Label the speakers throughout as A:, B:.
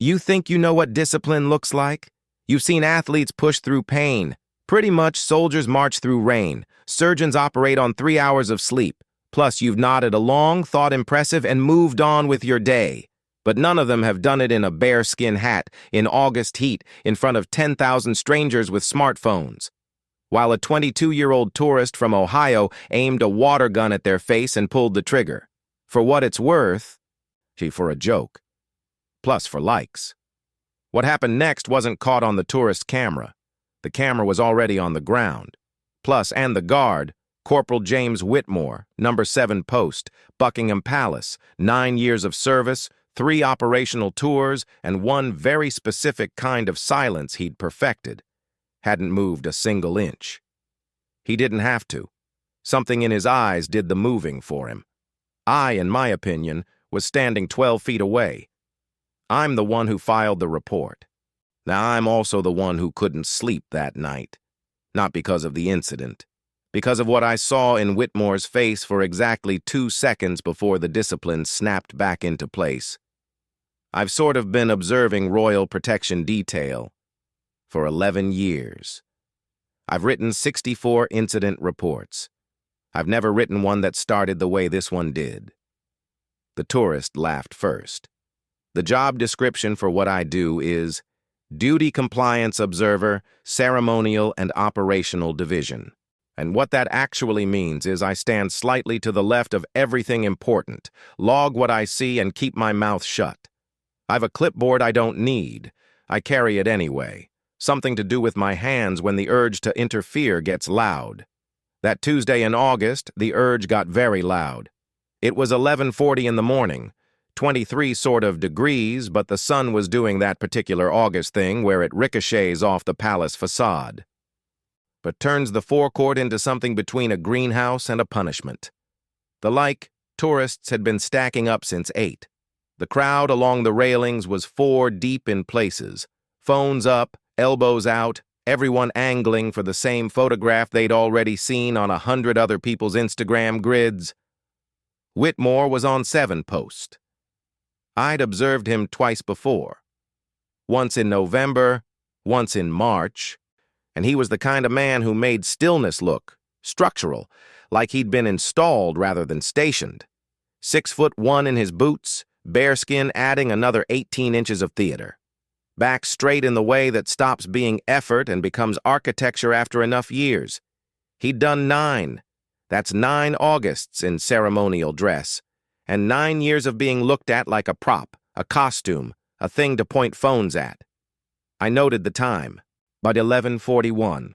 A: You think you know what discipline looks like? You've seen athletes push through pain. Pretty much soldiers march through rain. Surgeons operate on 3 hours of sleep. Plus, you've nodded along, thought impressive, and moved on with your day. But none of them have done it in a bearskin hat, in August heat, in front of 10,000 strangers with smartphones. While a 22-year-old tourist from Ohio aimed a water gun at their face and pulled the trigger. For what it's worth, for a joke. Plus for likes. What happened next wasn't caught on the tourist's camera. The camera was already on the ground. Plus, and the guard, Corporal James Whitmore, number 7 post, Buckingham Palace, 9 years of service, 3 operational tours, and 1 very specific kind of silence he'd perfected, hadn't moved a single inch. He didn't have to. Something in his eyes did the moving for him. I, in my opinion, was standing 12 feet away. I'm the one who filed the report. Now, I'm also the one who couldn't sleep that night. Not because of the incident. Because of what I saw in Whitmore's face for exactly 2 seconds before the discipline snapped back into place. I've sort of been observing Royal Protection Detail for 11 years. I've written 64 incident reports. I've never written one that started the way this one did. The tourist laughed first. The job description for what I do is Duty Compliance Observer, Ceremonial and Operational Division. And what that actually means is I stand slightly to the left of everything important, log what I see, and keep my mouth shut. I've a clipboard I don't need. I carry it anyway. Something to do with my hands when the urge to interfere gets loud. That Tuesday in August, the urge got very loud. It was 11:40 in the morning. 23 sort of degrees, but the sun was doing that particular August thing where it ricochets off the palace facade. But turns the forecourt into something between a greenhouse and a punishment. The tourists had been stacking up since 8. The crowd along the railings was 4 deep in places. Phones up, elbows out, everyone angling for the same photograph they'd already seen on 100 other people's Instagram grids. Whitmore was on 7 post. I'd observed him twice before. Once in November, once in March, and he was the kind of man who made stillness look structural, like he'd been installed rather than stationed. 6'1" in his boots, bearskin adding another 18 inches of theater. Back straight in the way that stops being effort and becomes architecture after enough years. He'd done 9. That's 9 Augusts in ceremonial dress. And 9 years of being looked at like a prop, a costume, a thing to point phones at. I noted the time, but 11:41.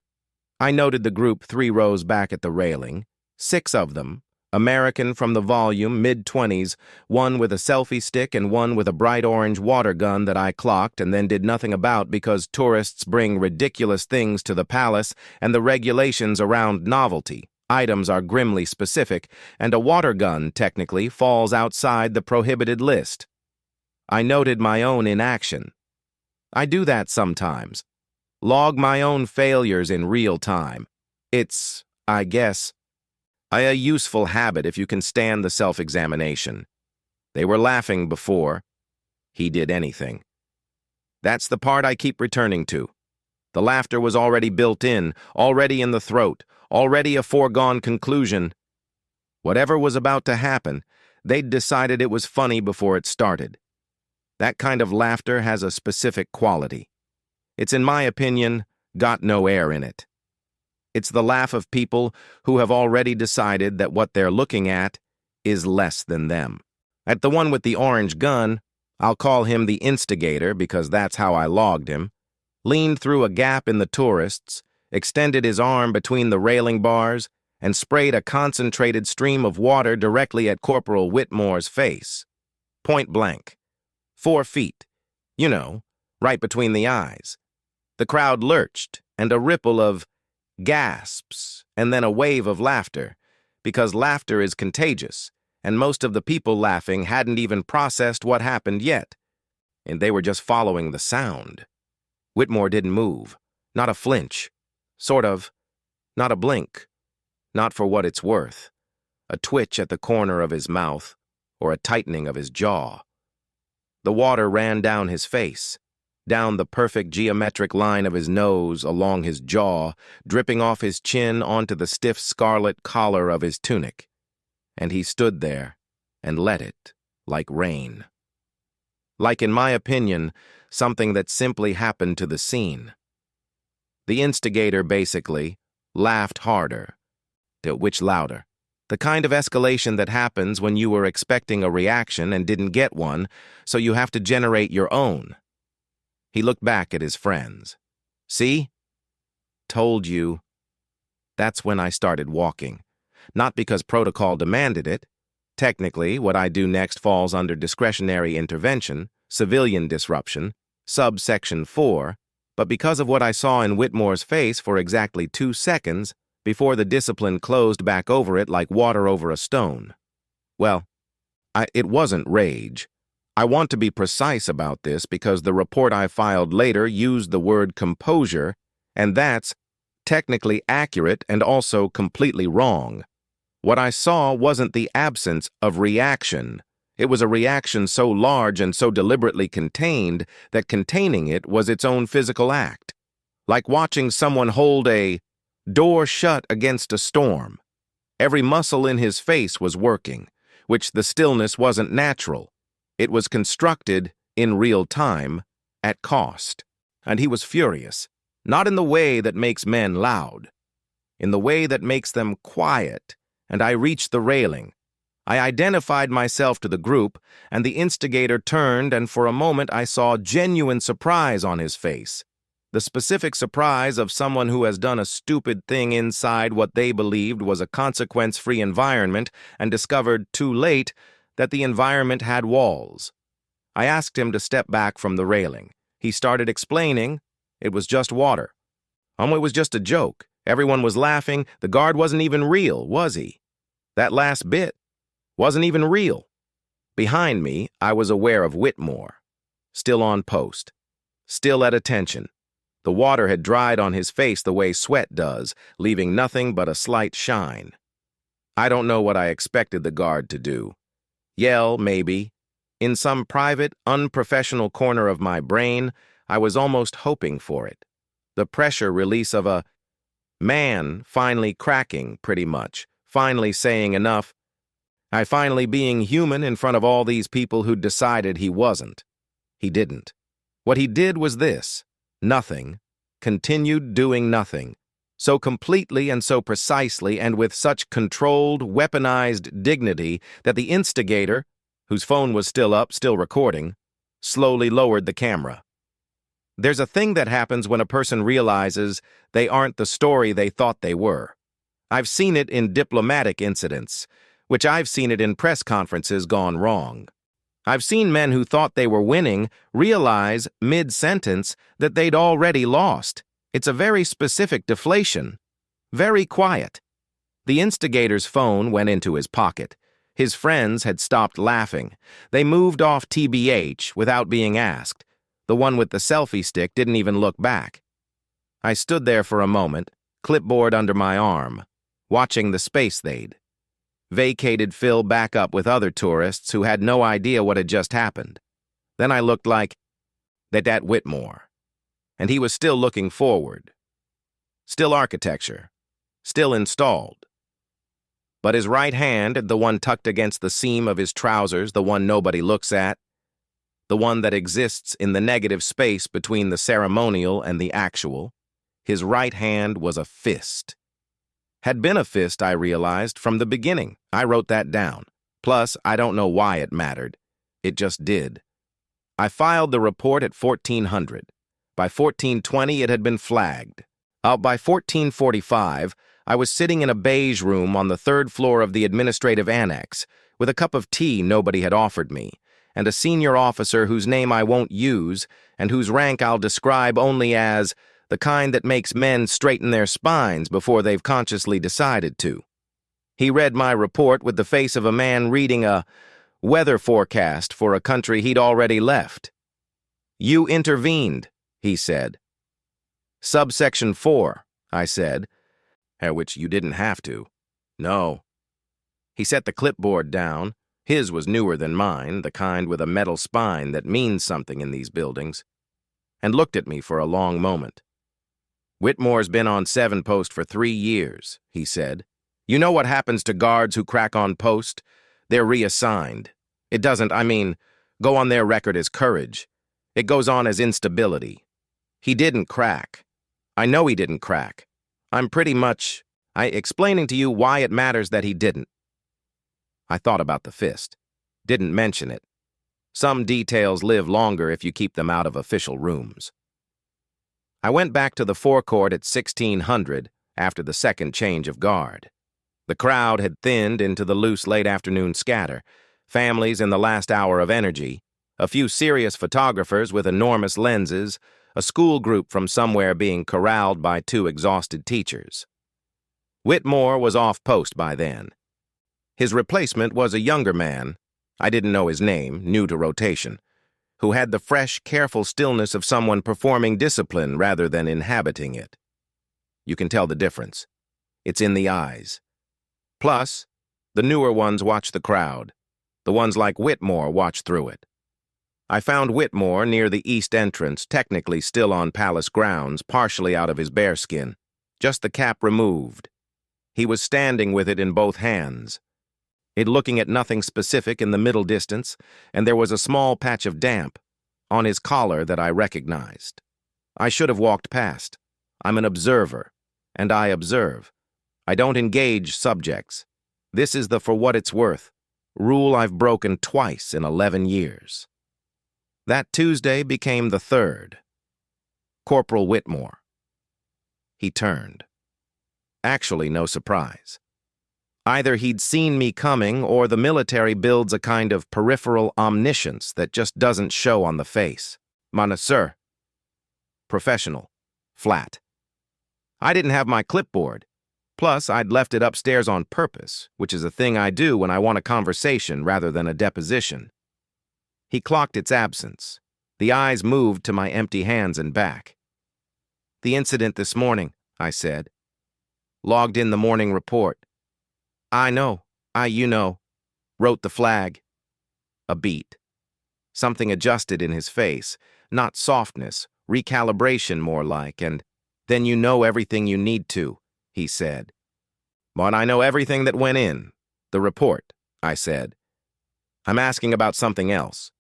A: I noted the group 3 rows back at the railing, 6 of them, American from the volume, mid-20s, one with a selfie stick and one with a bright orange water gun that I clocked and then did nothing about because tourists bring ridiculous things to the palace and the regulations around novelty. Items are grimly specific, and a water gun, technically, falls outside the prohibited list. I noted my own inaction. I do that sometimes. Log my own failures in real time. It's, I guess, a useful habit if you can stand the self-examination. They were laughing before he did anything. That's the part I keep returning to. The laughter was already built in, already in the throat, already a foregone conclusion. Whatever was about to happen, they'd decided it was funny before it started. That kind of laughter has a specific quality. It's, in my opinion, got no air in it. It's the laugh of people who have already decided that what they're looking at is less than them. At the one with the orange gun, I'll call him the instigator because that's how I logged him, leaned through a gap in the tourists, extended his arm between the railing bars, and sprayed a concentrated stream of water directly at Corporal Whitmore's face. Point blank. 4 feet. You know, right between the eyes. The crowd lurched, and a ripple of gasps, and then a wave of laughter, because laughter is contagious, and most of the people laughing hadn't even processed what happened yet, and they were just following the sound. Whitmore didn't move, not a flinch. Sort of. Not a blink. Not for what it's worth. A twitch at the corner of his mouth, or a tightening of his jaw. The water ran down his face, down the perfect geometric line of his nose, along his jaw, dripping off his chin onto the stiff scarlet collar of his tunic. And he stood there and let it, like rain. Like, in my opinion, something that simply happened to the scene. The instigator, basically, laughed harder, which louder. The kind of escalation that happens when you were expecting a reaction and didn't get one, so you have to generate your own. He looked back at his friends. See? Told you. That's when I started walking. Not because protocol demanded it. Technically, what I do next falls under discretionary intervention, civilian disruption, subsection 4, but because of what I saw in Whitmore's face for exactly 2 seconds before the discipline closed back over it like water over a stone. Well, it wasn't rage. I want to be precise about this because the report I filed later used the word composure, and that's technically accurate and also completely wrong. What I saw wasn't the absence of reaction. It was a reaction so large and so deliberately contained that containing it was its own physical act. Like watching someone hold a door shut against a storm. Every muscle in his face was working, which the stillness wasn't natural. It was constructed in real time, at cost. And he was furious, not in the way that makes men loud, in the way that makes them quiet. And I reached the railing. I identified myself to the group, and the instigator turned, and for a moment I saw genuine surprise on his face. The specific surprise of someone who has done a stupid thing inside what they believed was a consequence-free environment and discovered too late that the environment had walls. I asked him to step back from the railing. He started explaining. It was just water. It was just a joke. Everyone was laughing. The guard wasn't even real, was he? That last bit wasn't even real. Behind me, I was aware of Whitmore, still on post, still at attention. The water had dried on his face the way sweat does, leaving nothing but a slight shine. I don't know what I expected the guard to do. Yell, maybe. In some private, unprofessional corner of my brain, I was almost hoping for it. The pressure release of a man finally cracking, pretty much, finally saying enough. I finally being human in front of all these people who'd decided he wasn't. He didn't. What he did was this. Nothing, continued doing nothing, so completely and so precisely and with such controlled, weaponized dignity that the instigator, whose phone was still up, still recording, slowly lowered the camera. There's a thing that happens when a person realizes they aren't the story they thought they were. I've seen it in diplomatic incidents, which I've seen it in press conferences gone wrong. I've seen men who thought they were winning realize, mid-sentence, that they'd already lost. It's a very specific deflation. Very quiet. The instigator's phone went into his pocket. His friends had stopped laughing. They moved off TBH without being asked. The one with the selfie stick didn't even look back. I stood there for a moment, clipboard under my arm, watching the space they'd vacated fill back up with other tourists who had no idea what had just happened. Then I looked like that Whitmore. And he was still looking forward. Still architecture. Still installed. But his right hand, the one tucked against the seam of his trousers, the one nobody looks at, the one that exists in the negative space between the ceremonial and the actual, his right hand was a fist. Had been a fist, I realized, from the beginning. I wrote that down. Plus, I don't know why it mattered. It just did. I filed the report at 1400. By 1420, it had been flagged. By 1445, I was sitting in a beige room on the 3rd floor of the administrative annex, with a cup of tea nobody had offered me, and a senior officer whose name I won't use, and whose rank I'll describe only as the kind that makes men straighten their spines before they've consciously decided to. He read my report with the face of a man reading a weather forecast for a country he'd already left. "You intervened," he said. "Subsection 4, I said, at which you didn't have to. No. He set the clipboard down, His was newer than mine, the kind with a metal spine that means something in these buildings, and looked at me for a long moment. "Whitmore's been on 7 post for 3 years, he said. "You know what happens to guards who crack on post? They're reassigned. It doesn't, go on their record as courage. It goes on as instability. He didn't crack. I know he didn't crack. I'm pretty much explaining to you why it matters that he didn't." I thought about the fist. Didn't mention it. Some details live longer if you keep them out of official rooms. I went back to the forecourt at 1600 after the second change of guard. The crowd had thinned into the loose late-afternoon scatter, families in the last hour of energy, a few serious photographers with enormous lenses, a school group from somewhere being corralled by 2 exhausted teachers. Whitmore was off post by then. His replacement was a younger man, I didn't know his name, new to rotation, who had the fresh, careful stillness of someone performing discipline rather than inhabiting it. You can tell the difference. It's in the eyes. Plus, the newer ones watch the crowd. The ones like Whitmore watch through it. I found Whitmore near the east entrance, technically still on palace grounds, partially out of his bearskin, just the cap removed. He was standing with it in both hands. It looking at nothing specific in the middle distance, and there was a small patch of damp on his collar that I recognized. I should have walked past. I'm an observer, and I observe. I don't engage subjects. This is the for what it's worth rule I've broken twice in 11 years. That Tuesday became the 3rd. Corporal Whitmore. He turned. Actually, no surprise. Either he'd seen me coming or the military builds a kind of peripheral omniscience that just doesn't show on the face. "Monsieur." Professional. Flat. I didn't have my clipboard. Plus, I'd left it upstairs on purpose, which is a thing I do when I want a conversation rather than a deposition. He clocked its absence. The eyes moved to my empty hands and back. "The incident this morning," I said. "Logged in the morning report. I know, wrote the flag." A beat. Something adjusted in his face, not softness, recalibration more like, and "Then you know everything you need to," he said. "But I know everything that went in. The report," I said. "I'm asking about something else."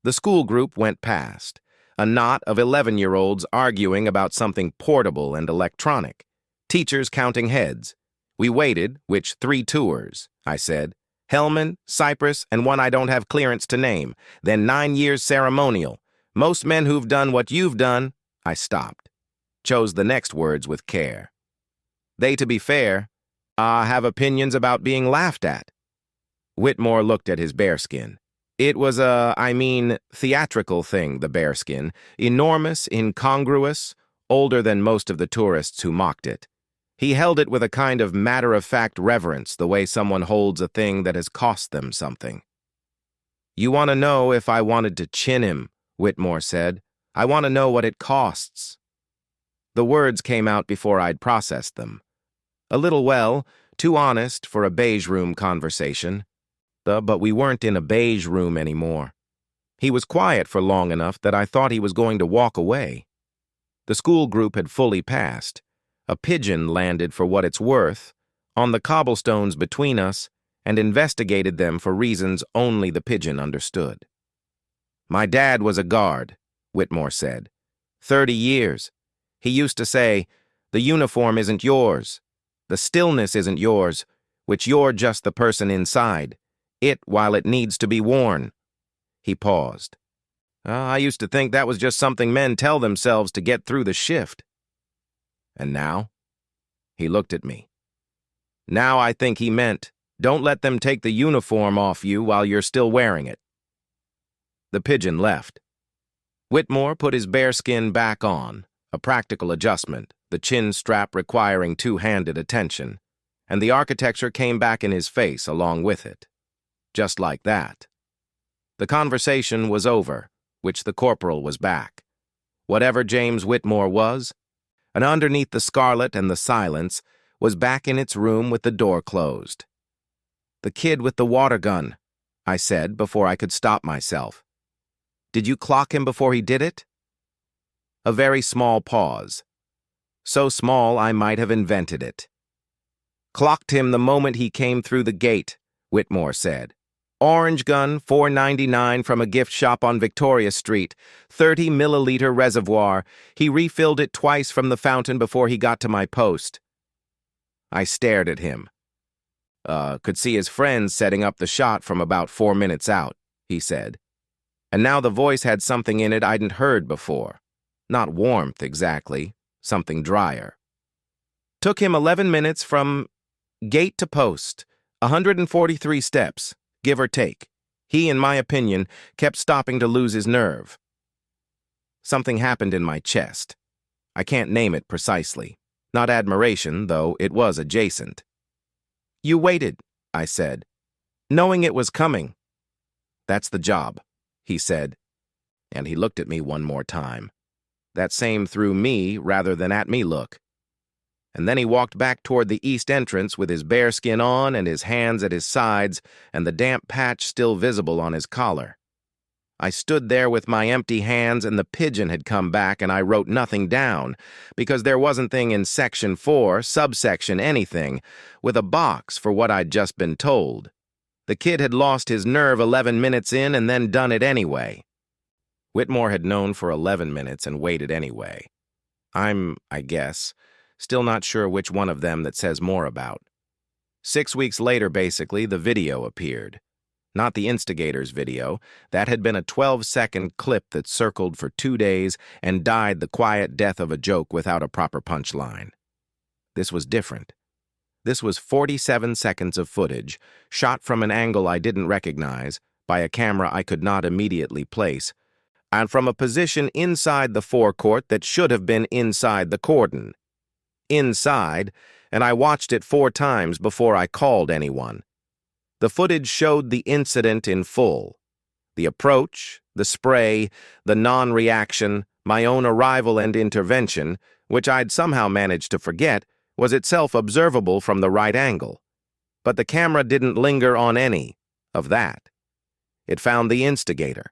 A: The school group went past, a knot of 11-year-olds arguing about something portable and electronic, teachers counting heads. We waited, which 3 tours, I said. Hellman, Cypress, and one I don't have clearance to name. Then 9 years ceremonial. Most men who've done what you've done, I stopped. Chose the next words with care. They, to be fair, have opinions about being laughed at. Whitmore looked at his bearskin. It was theatrical thing, the bearskin. Enormous, incongruous, older than most of the tourists who mocked it. He held it with a kind of matter-of-fact reverence, the way someone holds a thing that has cost them something. "You want to know if I wanted to chin him," Whitmore said. "I want to know what it costs." The words came out before I'd processed them. A little, too honest for a beige room conversation. But we weren't in a beige room anymore. He was quiet for long enough that I thought he was going to walk away. The school group had fully passed. A pigeon landed for what it's worth on the cobblestones between us and investigated them for reasons only the pigeon understood. "My dad was a guard," Whitmore said. 30 years. He used to say, "The uniform isn't yours. The stillness isn't yours, which you're just the person inside. It while it needs to be worn." He paused. "I used to think that was just something men tell themselves to get through the shift." "And now?" He looked at me. "Now I think he meant, don't let them take the uniform off you while you're still wearing it." The pigeon left. Whitmore put his bearskin back on, a practical adjustment, the chin strap requiring two-handed attention, and the architecture came back in his face along with it. Just like that. The conversation was over, which the corporal was back. Whatever James Whitmore was, and underneath the scarlet and the silence, was back in its room with the door closed. "The kid with the water gun," I said before I could stop myself. "Did you clock him before he did it?" A very small pause. So small I might have invented it. "Clocked him the moment he came through the gate," Whitmore said. "Orange gun, $4.99 from a gift shop on Victoria Street, 30-milliliter reservoir. He refilled it twice from the fountain before he got to my post." I stared at him. Could see his friends setting up the shot from about 4 minutes out," he said. And now the voice had something in it I'dn't heard before. Not warmth, exactly. Something drier. "Took him 11 minutes from gate to post, 143 steps, give or take. He, in my opinion, kept stopping to lose his nerve." Something happened in my chest. I can't name it precisely. Not admiration, though it was adjacent. "You waited," I said, "knowing it was coming." "That's the job," he said, and he looked at me one more time. That same through me rather than at me look. And then he walked back toward the east entrance with his bearskin on and his hands at his sides and the damp patch still visible on his collar. I stood there with my empty hands and the pigeon had come back and I wrote nothing down because there wasn't thing in section 4, subsection anything, with a box for what I'd just been told. The kid had lost his nerve 11 minutes in and then done it anyway. Whitmore had known for 11 minutes and waited anyway. I'm, I guess, still not sure which one of them that says more about. 6 weeks later, basically, the video appeared. Not the instigator's video. That had been a 12-second clip that circled for 2 days and died the quiet death of a joke without a proper punchline. This was different. This was 47 seconds of footage, shot from an angle I didn't recognize, by a camera I could not immediately place, and from a position inside the forecourt that should have been inside the cordon. Inside, and I watched it 4 times before I called anyone. The footage showed the incident in full. The approach, the spray, the non-reaction, my own arrival and intervention, which I'd somehow managed to forget, was itself observable from the right angle. But the camera didn't linger on any of that. It found the instigator.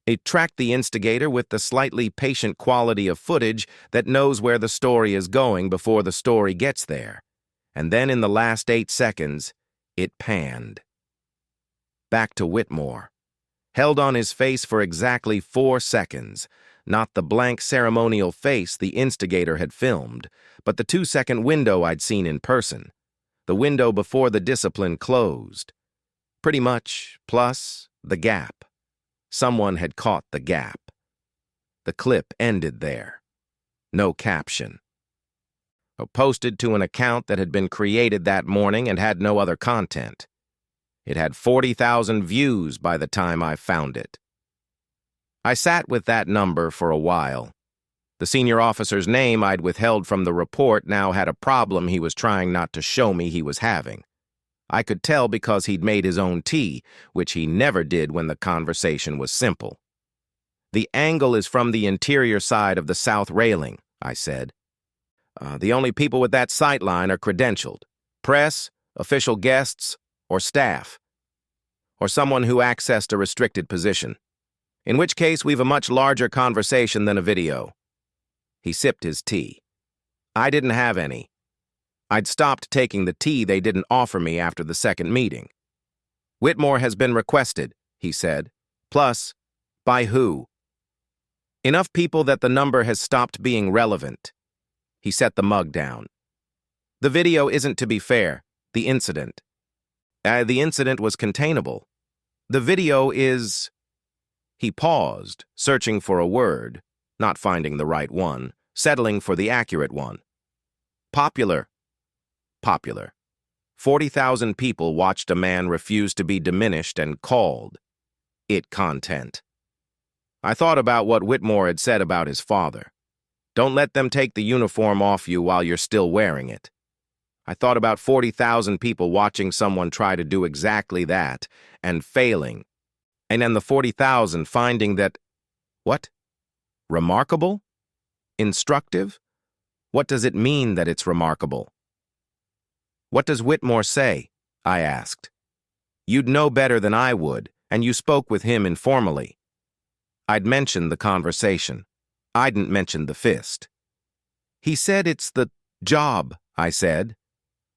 A: It tracked the instigator with the slightly patient quality of footage that knows where the story is going before the story gets there. And then in the last 8 seconds, it panned. Back to Whitmore. Held on his face for exactly 4 seconds. Not the blank ceremonial face the instigator had filmed, but the 2-second window I'd seen in person. The window before the discipline closed. Pretty much, plus the gap. Someone had caught the gap. The clip ended there. No caption. Posted to an account that had been created that morning and had no other content. It had 40,000 views by the time I found it. I sat with that number for a while. The senior officer's name I'd withheld from the report now had a problem he was trying not to show me he was having. I could tell because he'd made his own tea, which he never did when the conversation was simple. "The angle is from the interior side of the south railing," I said. The only people with that sightline are credentialed. Press, official guests, or staff. Or someone who accessed a restricted position. In which case, we've a much larger conversation than a video." He sipped his tea. I didn't have any. I'd stopped taking the tea they didn't offer me after the second meeting. "Whitmore has been requested," he said. "Plus, by who?" "Enough people that the number has stopped being relevant." He set the mug down. "The video isn't to be fair. The incident. The incident was containable. The video is..." He paused, searching for a word, not finding the right one, settling for the accurate one. "Popular." Popular. 40,000 people watched a man refuse to be diminished and called it content. I thought about what Whitmore had said about his father. Don't let them take the uniform off you while you're still wearing it. I thought about 40,000 people watching someone try to do exactly that and failing. And then the 40,000 finding that, what? Remarkable? Instructive? What does it mean that it's remarkable? "What does Whitmore say?" I asked. You'd know better than I would, and you spoke with him informally. I'd mentioned the conversation. I'dn't mentioned the fist. He said it's the job, I said.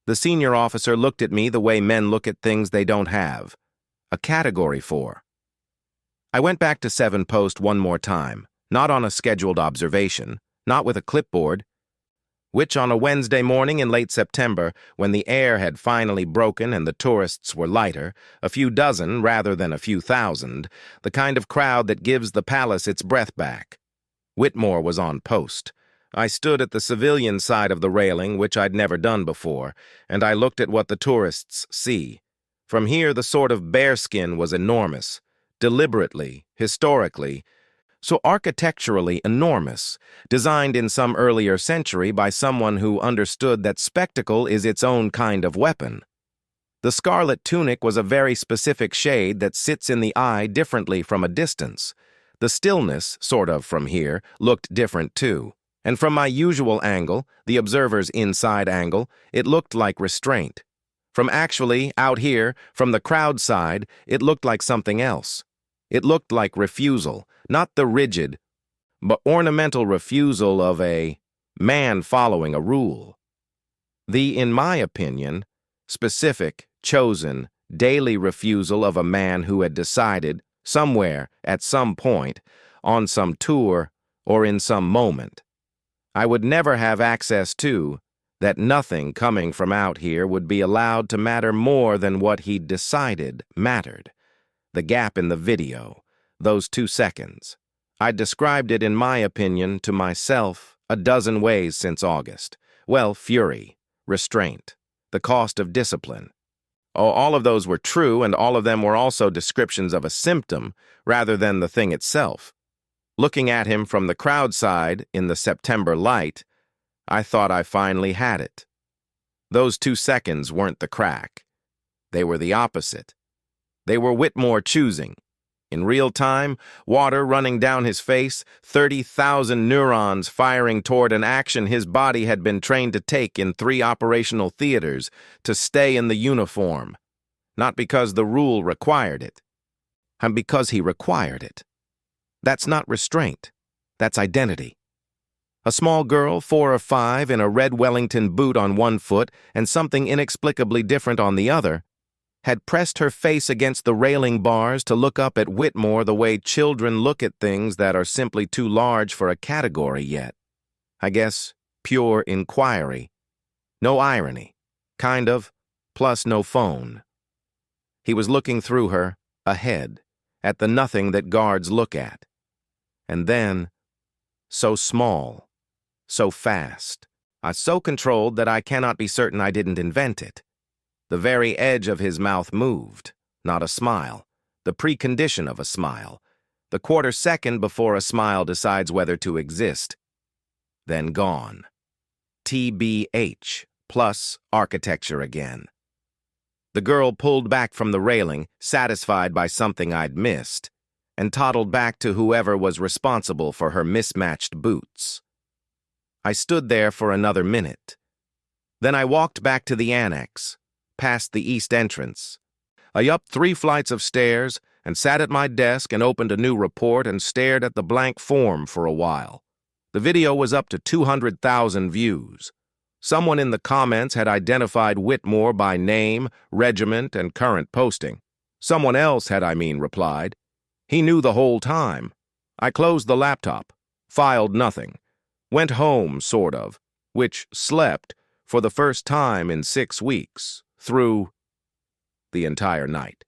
A: The senior officer looked at me the way men look at things they don't have. A category for. I went back to 7 Post one more time, not on a scheduled observation, not with a clipboard, which on a Wednesday morning in late September, when the air had finally broken and the tourists were lighter, a few dozen rather than a few thousand, the kind of crowd that gives the palace its breath back. Whitmore was on post. I stood at the civilian side of the railing, which I'd never done before, and I looked at what the tourists see. From here, the sort of bearskin was enormous, deliberately, historically, so architecturally enormous, designed in some earlier century by someone who understood that spectacle is its own kind of weapon. The scarlet tunic was a very specific shade that sits in the eye differently from a distance. The stillness, sort of from here, looked different too. And from my usual angle, the observer's inside angle, it looked like restraint. From actually, out here, from the crowd side, it looked like something else. It looked like refusal, not the rigid, but ornamental refusal of a man following a rule. The, in my opinion, specific, chosen, daily refusal of a man who had decided, somewhere, at some point, on some tour, or in some moment, I would never have access to, that nothing coming from out here would be allowed to matter more than what he'd decided mattered. The gap in the video, those 2 seconds. I described it, in my opinion, to myself a dozen ways since August. Well, fury, restraint, the cost of discipline. Oh, all of those were true, and all of them were also descriptions of a symptom rather than the thing itself. Looking at him from the crowd side in the September light, I thought I finally had it. Those 2 seconds weren't the crack. They were the opposite. They were Whitmore choosing. In real time, water running down his face, 30,000 neurons firing toward an action his body had been trained to take in 3 operational theaters, to stay in the uniform. Not because the rule required it, and because he required it. That's not restraint. That's identity. A small girl, 4 or 5, in a red Wellington boot on one foot and something inexplicably different on the other, had pressed her face against the railing bars to look up at Whitmore the way children look at things that are simply too large for a category yet. I guess pure inquiry. No irony. Kind of, plus no phone. He was looking through her, ahead, at the nothing that guards look at. And then, so small, so fast, so controlled that I cannot be certain I didn't invent it. The very edge of his mouth moved, not a smile, the precondition of a smile, the quarter second before a smile decides whether to exist. Then gone. TBH, plus architecture again. The girl pulled back from the railing, satisfied by something I'd missed, and toddled back to whoever was responsible for her mismatched boots. I stood there for another minute. Then I walked back to the annex, past the east entrance. I upped 3 flights of stairs and sat at my desk and opened a new report and stared at the blank form for a while. The video was up to 200,000 views. Someone in the comments had identified Whitmore by name, regiment, and current posting. Someone else had, replied. He knew the whole time. I closed the laptop, filed nothing, went home, sort of, which slept, for the first time in 6 weeks, through the entire night.